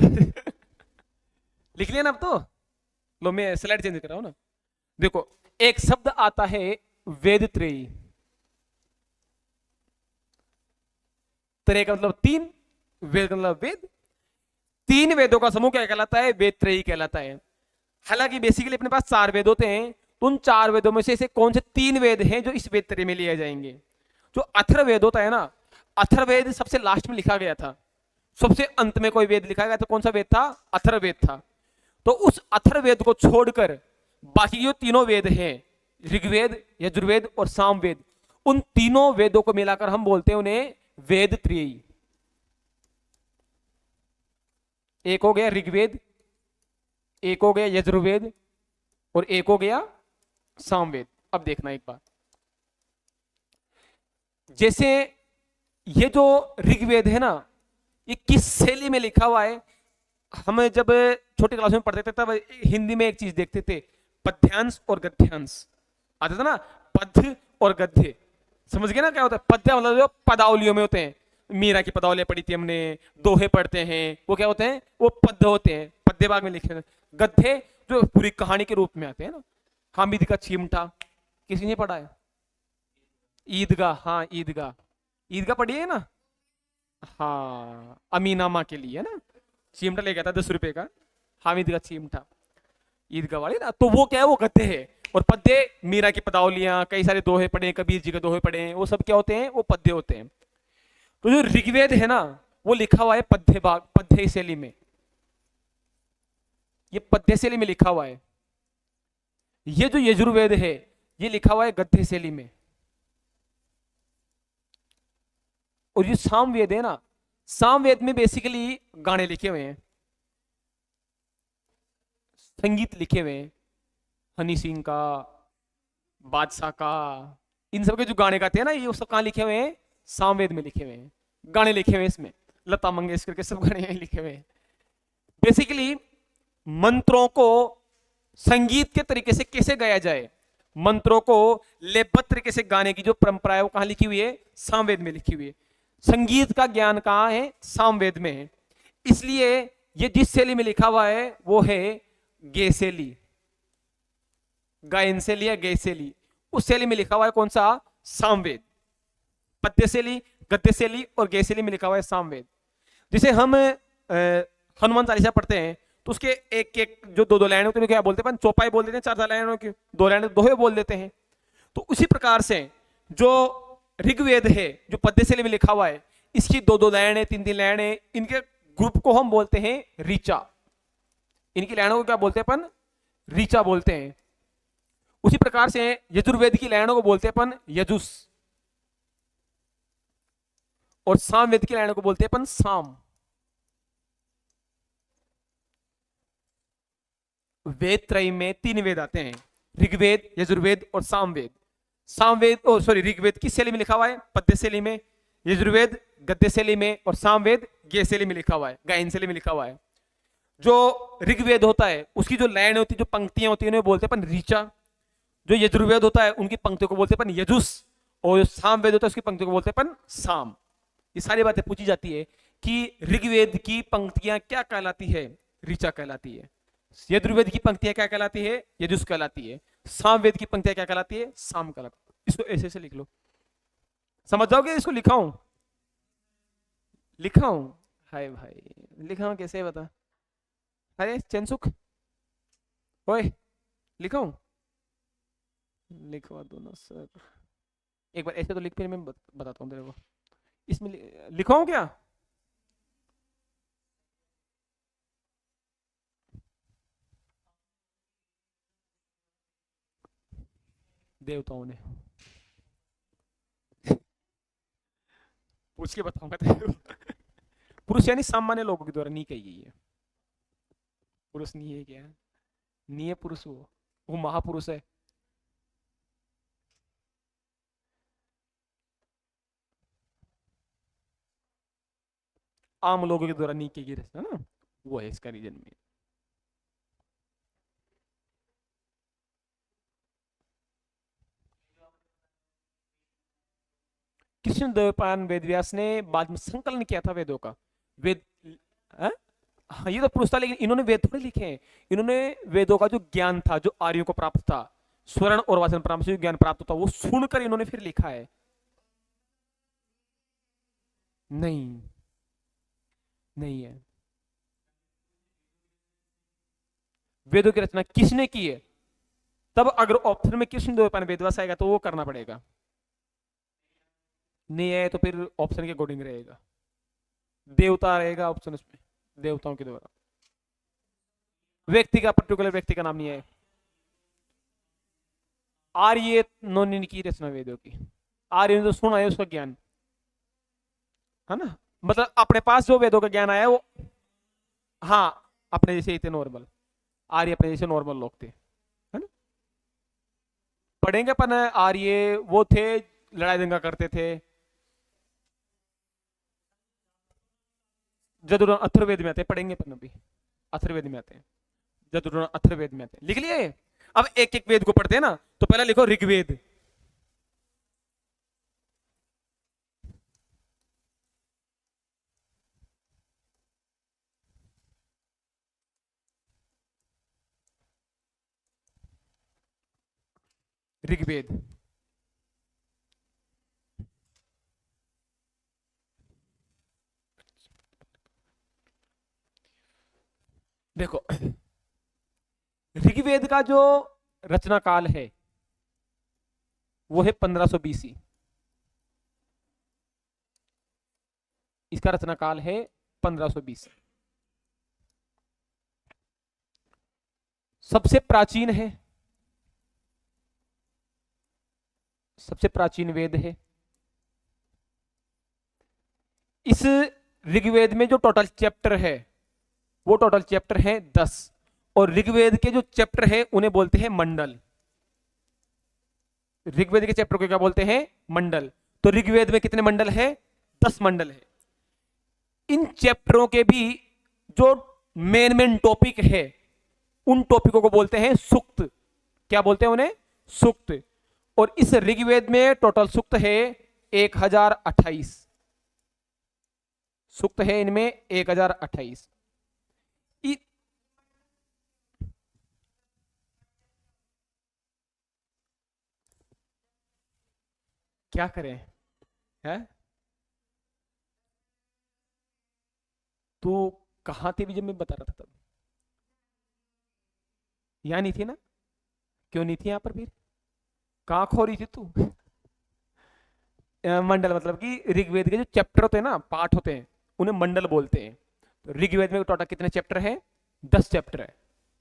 लिख लिया ना अब तो? लो, मैं स्लाइड चेंज कर रहा हूँ ना। देखो, एक शब्द आता है वेद त्रयी। त्रय का मतलब 3, वेद का मतलब वेद। 3 वेदों का समूह क्या कहलाता है? वेद त्रयी कहलाता है। हालांकि बेसिकली अपने पास 4 वेद होते हैं, तो उन 4 वेदों में से ऐसे कौन से 3 वेद हैं जो इस वेद त्रय में लिए जाएंगे? जो अथर्ववेद होता है ना, अथर्ववेद सबसे लास्ट में लिखा गया था। सबसे अंत में कोई वेद लिखा गया तो कौन सा वेद था? अथर्ववेद था। तो उस अथर्ववेद को छोड़कर बाकी जो तीनों वेद हैं, ऋग्वेद, यजुर्वेद और सामवेद, उन तीनों वेदों को मिलाकर हम बोलते हैं उन्हें वेद त्रयी। एक हो गया ऋग्वेद, एक हो गया यजुर्वेद, और एक हो गया सामवेद। अब देखना एक बात, जैसे ये जो ऋग्वेद है ना, ये किस शैली में लिखा हुआ है? हम जब छोटी क्लास में पढ़ते थे तब हिंदी में एक चीज देखते थे, पद्यांश और गद्यांश आता था ना, पद्य और गद्य। समझ गए ना क्या होता है? पद्य मतलब जो पदावलियों में होते हैं, मीरा की पदावलियां पढ़ी थी हमने, दोहे पढ़ते हैं, वो क्या होते हैं? वो पद्य होते हैं, पद्य भाग में लिखे होते हैं। गद्य जो पूरी कहानी के रूप में आते हैं ना, हामिद का चिमटा किसी ने पढ़ा है? ईदगाह, हाँ ईदगाह, ईदगाह पढ़ी है ना? हाँ, अमीना माँ के लिए है ना, चिमटा ले गया था 10 रुपए का, हामिद का चिमटा, ईदगाह वाली ना। तो वो क्या है? वो गद्य है। और पद्य मीरा की पदावलियां, कई सारे दोहे पढ़े, कबीर जी के दोहे पढ़े, वो सब क्या होते हैं? वो पद्य होते हैं। तो जो ऋग्वेद है ना, वो लिखा हुआ है पद्य भाग, पद्य शैली में, ये पद्य शैली में लिखा हुआ है। ये जो यजुर्वेद है, ये लिखा हुआ है गद्य शैली में। और ये सामवेद है ना, सामवेद में बेसिकली गाने लिखे हुए हैं, संगीत लिखे हुए हैं, हनी सिंह का, बादशाह का, इन सब के जो गाने गाते हैं ना, ये सब कहाँ लिखे हुए हैं? सामवेद में लिखे हुए हैं, गाने लिखे हुए हैं इसमें, लता मंगेशकर के सब गाने यहीं लिखे हुए हैं। बेसिकली मंत्रों को संगीत के तरीके से कैसे गाया जाए, मंत्रों को लयबद्ध तरीके से गाने की जो परंपरा है, वो कहाँ लिखी हुई है? सामवेद में लिखी हुई है। संगीत का ज्ञान कहाँ है? सामवेद में है। इसलिए ये जिस शैली में लिखा हुआ है वो है गे शैली, गायन शैली या गे शैली। उस शैली में लिखा हुआ है कौन सा? सामवेद। पद्य शैली, गद्य शैली और गे शैली में लिखा हुआ है सामवेद। जिसे हम हनुमान चालीसा पढ़ते हैं तो उसके एक एक जो दो दो लाइन होते हैं क्या बोलते हैं? चौपाई बोल देते हैं, 4 लाइनों की, 2 लाइन दोहे बोल देते हैं। तो उसी प्रकार से जो ऋग्वेद है, जो पद्य शैली में लिखा हुआ है, इसकी 2 लाइनें, 3 लाइनें, इनके ग्रुप को हम बोलते हैं ऋचा। इनकी लाइनों को क्या बोलते हैं अपन? ऋचा बोलते हैं। उसी प्रकार से यजुर्वेद की लाइनों को बोलते हैं अपन यजुस, और सामवेद की लाइनों को बोलते हैं अपन साम। वेद त्रय में 3 वेद आते हैं, ऋग्वेद, यजुर्वेद और सामवेद। सामवेद ऋग्वेद किस शैली में लिखा हुआ है? पद्य शैली में। यजुर्वेद गद्य शैली में, और सामवेद गे शैली में लिखा हुआ है, गायन शैली में लिखा हुआ है। जो ऋग्वेद होता है उसकी जो लाइन होती है, जो पंक्तियां होती है, उन्हें बोलते हैं अपन ऋचा। जो यजुर्वेद होता है उनकी पंक्तियों को बोलते हैं अपन यजुस, और जो सामवेद होता है उसकी पंक्तियों को बोलते हैं अपन साम। ये सारी बातें पूछी जाती है कि ऋग्वेद की पंक्तियां क्या कहलाती है? ऋचा कहलाती है। यजुर्वेद की पंक्तियां क्या कहलाती है? यजुस कहलाती है। सामवेद की पंक्तियां क्या कहलाती है? साम कहलाती है। इसको ऐसे ऐसे लिख लो, समझ जाओगे। इसको लिखाऊं? लिखाऊं? हाय भाई, लिखाऊं कैसे बता? अरे चंसुख, ओए लिखाऊं? लिखवा दो ना सर, एक बार ऐसे तो लिख, फिर मैं बताता हूँ तेरे को। इसमें लिखाऊं क्या? देवताओं ने पूछ के बताऊंगा तेरे को। पुरुष यानी सामान्य लोगों के द्वारा नहीं कही गई है। पुरुष नहीं है क्या? नहीं है पुरुष, वो महापुरुष है। आम लोगों के द्वारा नहीं की गई रचना ना, वो है इसका रीजन में। कृष्ण द्वैपायन वेदव्यास ने बाद में संकलन किया था वेदों का। वेद, हाँ ये तो पुरुष था, लेकिन इन्होंने वेद थोड़े लिखे हैं। इन्होंने वेदों का जो ज्ञान था, जो आर्यों को प्राप्त था, स्वर्ण और वाचन परंपरा से जो ज्ञान प्राप्त होता, वो सुनकर इन्होंने फिर लिखा है। नहीं, नहीं है। वेदों की रचना किसने की है? तब अगर ऑप्शन में कृष्ण द्वैपायन वेदव्यास आएगा तो वो करना पड़ेगा। नहीं है तो फिर ऑप्शन के अकॉर्डिंग रहेगा, देवता रहेगा ऑप्शन उसमें, देवताओं के द्वारा। व्यक्ति का, पर्टिकुलर व्यक्ति का नाम नहीं है। आर्य नोनिन की रचना वेदों की, आर्य ने तो सुना है उसका ज्ञान, है ना। मतलब अपने पास जो वेदों का ज्ञान आया वो, हाँ अपने जैसे ही थे नॉर्मल, आर्य अपने जैसे नॉर्मल लोग थे, है ना। पढ़ेंगे अपन, आर्य वो थे, लड़ाई दंगा करते थे। जदुरान अथर्ववेद में आते हैं, पढ़ेंगे अपन अभी, अथर्ववेद में आते हैं, जदुरान अथर्ववेद में आते हैं, लिख लिए। अब एक एक वेद को पढ़ते हैं ना, तो पहला लिखो ऋग्वेद, ऋग्वेद। देखो ऋग्वेद का जो रचना काल है वो है 1500 बीसी। इसका रचना काल है 1500 बीसी। सबसे प्राचीन है, सबसे प्राचीन वेद है। इस ऋग्वेद में जो टोटल चैप्टर है वो टोटल चैप्टर है 10, और ऋग्वेद के जो चैप्टर है उन्हें बोलते हैं मंडल। ऋग्वेद के चैप्टर को क्या बोलते हैं? मंडल। तो ऋग्वेद में कितने मंडल है? 10 मंडल है। इन चैप्टरों के भी जो मेन टॉपिक है उन टॉपिकों को बोलते हैं सूक्त। क्या बोलते हैं उन्हें? सूक्त। और इस ऋग्वेद में टोटल सूक्त है 1028 सूक्त है, इनमें 1028। क्या करें है? तू कहां थी भी जब मैं बता रहा था? तब यहां नहीं थी ना? क्यों नहीं थी यहां पर? फिर कहां खो रही थी तू? मंडल मतलब कि ऋग्वेद के जो चैप्टर होते हैं ना, पाठ होते हैं, उन्हें मंडल बोलते हैं। तो ऋग्वेद में टोटल कितने चैप्टर है? 10 चैप्टर है,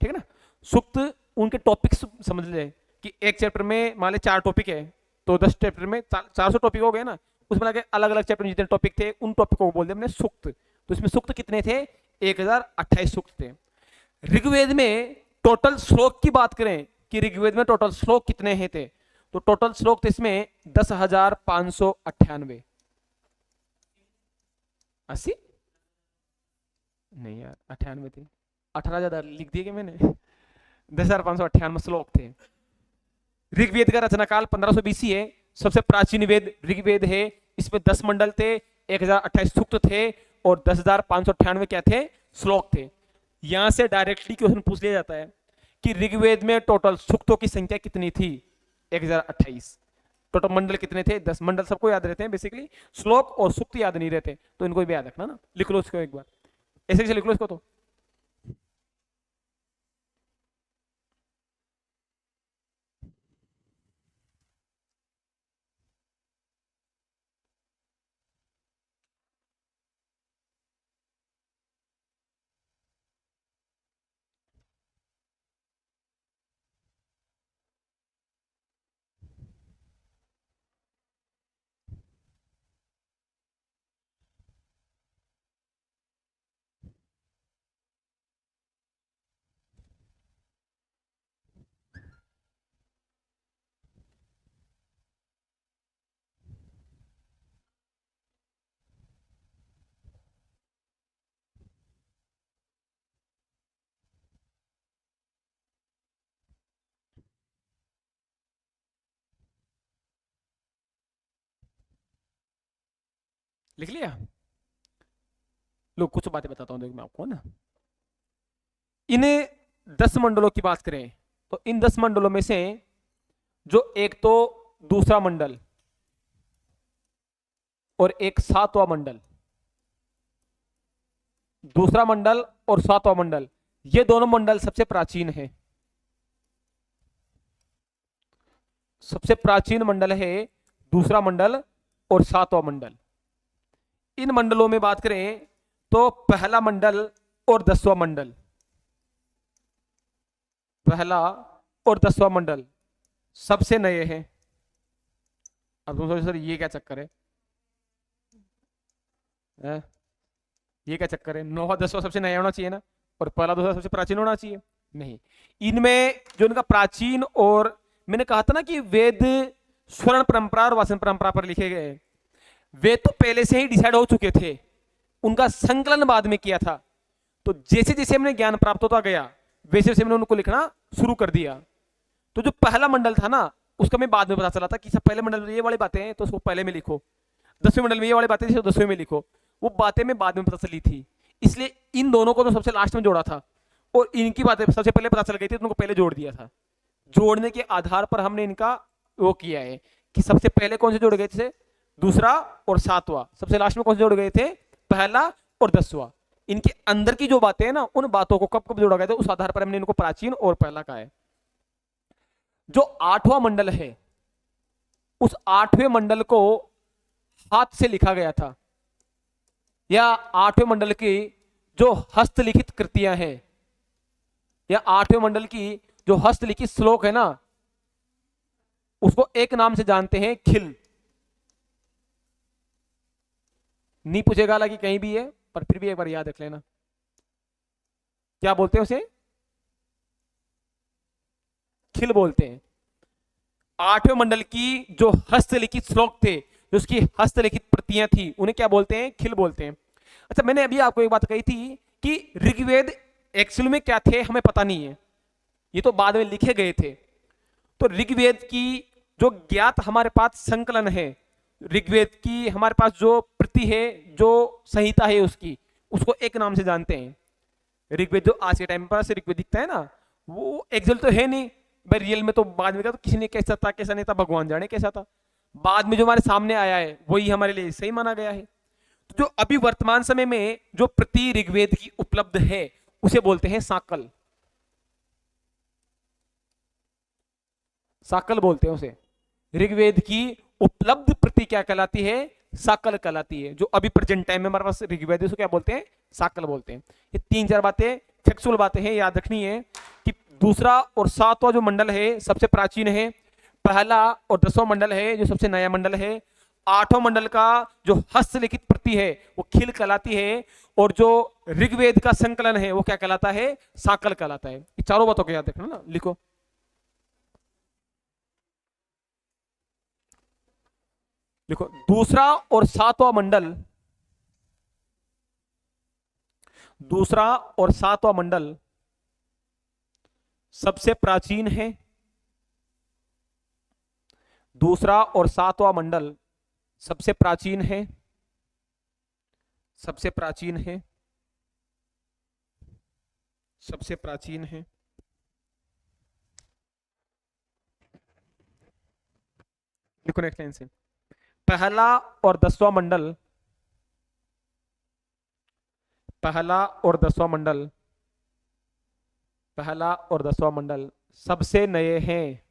ठीक है ना। सूक्त उनके टॉपिक्स समझ ले कि एक चैप्टर में मान ले 4 टॉपिक है, तो 10 चैप्टर में 400 टॉपिक हो गए ना, उसमें लगे अलग अलग चैप्टर में जितने टॉपिक थे उन टॉपिक को बोलते हमने सूक्त। तो इसमें सूक्त कितने थे? 1028 सूक्त थे। ऋग्वेद में टोटल श्लोक की बात करें कि ऋग्वेद में टोटल श्लोक कितने हैं थे, तो टोटल श्लोक थे इसमें 10,598। 80 नहीं यार, 98 थे। 18 ज्यादा लिख दिए कि मैंने? 10,598 श्लोक थे। ऋग्वेद का रचना काल 1500 बीसी है। सबसे प्राचीन वेद ऋग्वेद है। इसमें 10 मंडल थे, 1028 सूक्त थे और 10,598 क्या थे? श्लोक थे। यहां से डायरेक्टली क्वेश्चन पूछ लिया जाता है कि ऋग्वेद में टोटल सूक्तों की संख्या कितनी थी? 1028। टोटल मंडल कितने थे? 10 मंडल सबको याद रहते हैं बेसिकली, श्लोक और सूक्त याद नहीं रहते, तो इनको भी याद रखना ना। लिख लो इसको एक बार, ऐसे कैसे लिख लो इसको। तो लिख लिया? लो कुछ बातें बताता हूं, देखो मैं आपको ना। इन 10 मंडलों की बात करें तो इन 10 मंडलों में से जो एक तो दूसरा मंडल और एक 7वां मंडल, दूसरा मंडल और 7वां मंडल, ये दोनों मंडल सबसे प्राचीन है। सबसे प्राचीन मंडल है दूसरा मंडल और 7वां मंडल। इन मंडलों में बात करें तो पहला मंडल और 10वां मंडल, पहला और 10वां मंडल सबसे नए हैं। अब तुम सोचो सर ये क्या चक्कर है? ये क्या चक्कर है? 9वां 10वां सबसे नया होना चाहिए ना, और पहला दूसरा सबसे प्राचीन होना चाहिए? नहीं, इनमें जो इनका प्राचीन, और मैंने कहा था ना कि वेद स्वर्ण परंपरा और वाचन परंपरा पर लिखे गए। वेद तो पहले से ही डिसाइड हो चुके थे, उनका संकलन बाद में किया था। तो जैसे जैसे हमने ज्ञान प्राप्त होता गया वैसे वैसे हमने उनको लिखना शुरू कर दिया। तो जो पहला मंडल था ना उसका मैं बाद में पता चला था कि सब पहले मंडल में ये वाली बातें हैं तो उसको पहले में लिखो, 10वें मंडल में ये वाली बातें थी तो 10वें में लिखो। वो बातें मैं बाद में पता चली थी, इसलिए इन दोनों को तो सबसे लास्ट में जोड़ा था और इनकी बातें सबसे पहले पता चल गई थी तो उनको पहले जोड़ दिया था। जोड़ने के आधार पर हमने इनका वो किया है कि सबसे पहले कौन से जोड़ गए थे, दूसरा और सातवां, सबसे लास्ट में कौन से जोड़ गए थे, पहला और 10वां। इनके अंदर की जो बातें हैं ना उन बातों को कब कब जोड़ा गया था उस आधार पर हमने इनको प्राचीन और पहला कहा है। जो 8वां मंडल है उस 8वें मंडल को हाथ से लिखा गया था, या 8वें मंडल की जो हस्तलिखित कृतियां हैं या 8वें मंडल की जो हस्तलिखित श्लोक है ना उसको एक नाम से जानते हैं, खिल। नहीं पूछेगा हालांकि कहीं भी है पर फिर भी एक बार याद रख लेना, क्या बोलते हैं उसे, खिल बोलते हैं। 8वें मंडल की जो हस्तलिखित श्लोक थे, जो उसकी हस्तलिखित प्रतियां थी, उन्हें क्या बोलते हैं, खिल बोलते हैं। अच्छा, मैंने अभी आपको एक बात कही थी कि ऋग्वेद एक्चुअल में क्या थे हमें पता नहीं है, ये तो बाद में लिखे गए थे। तो ऋग्वेद की जो ज्ञात हमारे पास संकलन है, ऋग्वेद की हमारे पास जो प्रति है, जो संहिता है उसकी, उसको एक नाम से जानते हैं ऋग्वेद। जो आज के टाइम पर से ऋग्वेद दिखता है ना वो एक्चुअल तो है नहीं भाई, रियल में तो बाद में क्या तो किसी ने कैसा था कैसा नहीं था भगवान जाने कैसा था, बाद में जो हमारे सामने आया है वही हमारे लिए सही माना गया है। तो जो अभी वर्तमान समय में जो प्रति ऋग्वेद की उपलब्ध है उसे बोलते हैं साकल, साकल बोलते हैं उसे। ऋग्वेद की उपलब्ध प्रति क्या कहलाती है, साकल कहलाती है। जो अभी प्रेजेंट टाइम में हमारे पास ऋग्वेद है उसको क्या बोलते हैं, साकल बोलते हैं। ये 3-4 बातें फैक्चुअल बातें हैं, याद रखनी है कि दूसरा और सातवां जो मंडल है सबसे प्राचीन है, पहला और 10वां मंडल है जो सबसे नया मंडल है, 8वां मंडल का जो हस्तलिखित प्रति है वो खिल कहलाती है, और जो ऋग्वेद का संकलन है वो क्या कहलाता है, साकल कहलाता है। ये चारों बातों को याद रखना ना, लिखो। देखो, दूसरा और सातवां मंडल, दूसरा और सातवां मंडल सबसे प्राचीन है। दूसरा और सातवां मंडल सबसे प्राचीन है, सबसे प्राचीन है, सबसे प्राचीन है। लिखो नेक्स्ट लाइन से, पहला और 10वां मंडल, पहला और 10वां मंडल, पहला और 10वां मंडल सबसे नए हैं।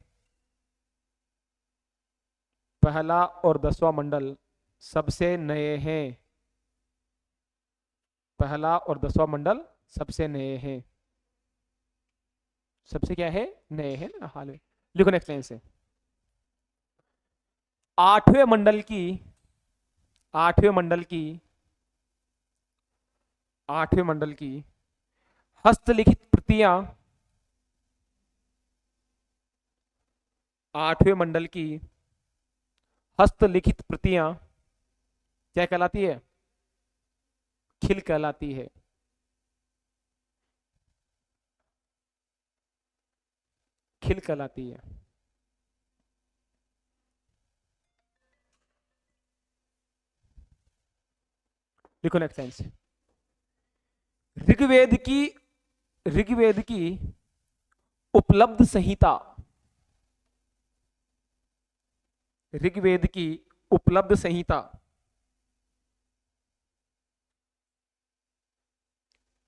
पहला और 10वां मंडल सबसे नए हैं, पहला और 10वां मंडल सबसे नए हैं, सबसे क्या है, नए हैं ना हाल में। लिखो नेक्स्ट लाइन से, 8वें मंडल की, 8वें मंडल की, 8वें मंडल की हस्तलिखित प्रतियां, 8वें मंडल की हस्तलिखित प्रतियां क्या कहलाती है, खिल कहलाती है। खिल कहलाती है। लिखो नेक्स्ट सेंस, ऋग्वेद की, ऋग्वेद की उपलब्ध संहिता, ऋग्वेद की उपलब्ध संहिता,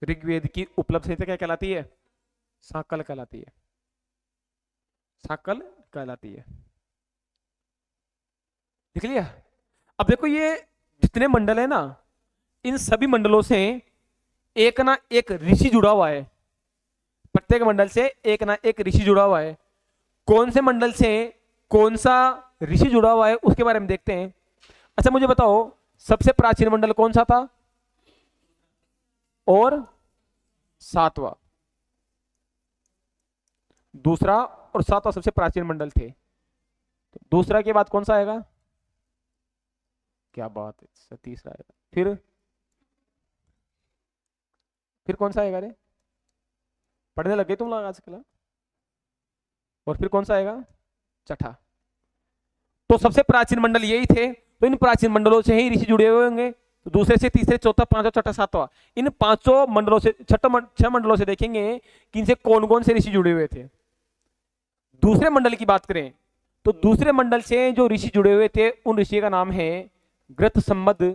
ऋग्वेद की उपलब्ध संहिता क्या कहलाती है, साकल कहलाती है, साकल कहलाती है। लिख लिया। अब देखो ये जितने मंडल है ना, इन सभी मंडलों से एक ना एक ऋषि जुड़ा हुआ है, प्रत्येक मंडल से एक ना एक ऋषि जुड़ा हुआ है। कौन से मंडल से कौन सा ऋषि जुड़ा हुआ है उसके बारे में देखते हैं। अच्छा मुझे बताओ, सबसे प्राचीन मंडल कौन सा था, और सातवां, दूसरा और सातवां सबसे प्राचीन मंडल थे, तो दूसरा के बाद कौन सा आएगा, क्या बात है, तीसरा आएगा, फिर फिर कौन सा आएगा रे? पढ़ने लग गए तुम लोग आजकल। और फिर कौन सा आएगा? छठा। तो सबसे प्राचीन मंडल यही थे, तो इन प्राचीन मंडलों से ही ऋषि जुड़े हुए होंगे। तो दूसरे से तीसरे चौथा पांचवा छठा सातवां, इन पांचों मंडलों से छह मंडलों से देखेंगे कि इनसे कौन कौन से ऋषि जुड़े हुए थे। दूसरे मंडल की बात करें तो दूसरे मंडल से जो ऋषि जुड़े हुए थे उन ऋषि का नाम है गृतसम्मद,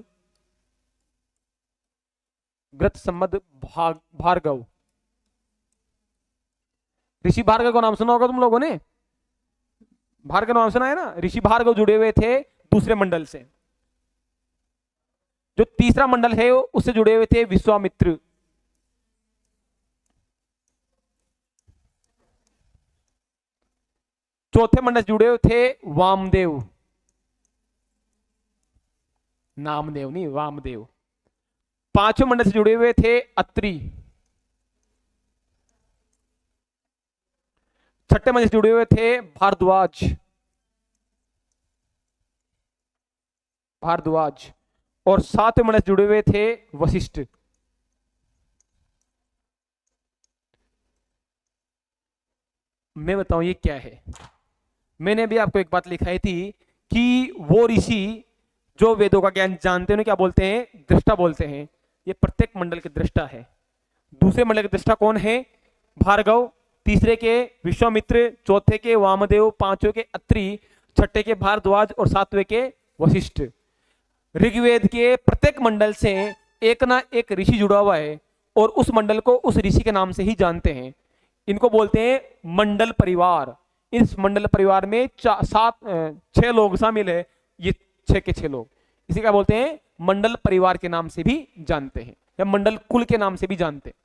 भार्गव। ऋषि भार्गव का नाम सुना होगा तुम लोगों ने, भार्गव नाम सुना है ना। ऋषि भार्गव जुड़े हुए थे दूसरे मंडल से। जो तीसरा मंडल है उससे जुड़े हुए थे विश्वामित्र। चौथे मंडल से जुड़े हुए थे वामदेव, नामदेव नहीं वामदेव। पांचवें मंडल से जुड़े हुए थे अत्रि। छठे मंडल से जुड़े हुए थे भारद्वाज, और सातवें मंडल से जुड़े हुए थे वशिष्ठ। मैं बताऊं ये क्या है। मैंने भी आपको एक बात लिखाई थी कि वो ऋषि जो वेदों का ज्ञान जानते हैं उन्हें क्या बोलते हैं? दृष्टा बोलते हैं। ये प्रत्येक मंडल के दृष्टा है। दूसरे मंडल के दृष्टा कौन है? भार्गव, तीसरे के विश्वामित्र, चौथे के वामदेव, पांचवें के अत्रि, छठे के भारद्वाज और सातवें के वशिष्ठ। ऋग्वेद के प्रत्येक मंडल से एक ना एक ऋषि जुड़ा हुआ है और उस मंडल को उस ऋषि के नाम से ही जानते हैं। इनको बोलते हैं मंडल परिवार। इस मंडल परिवार में 6 लोग शामिल है, ये 6 के 6 लोग, इसी का बोलते हैं मंडल परिवार के नाम से भी जानते हैं या मंडल कुल के नाम से भी जानते हैं।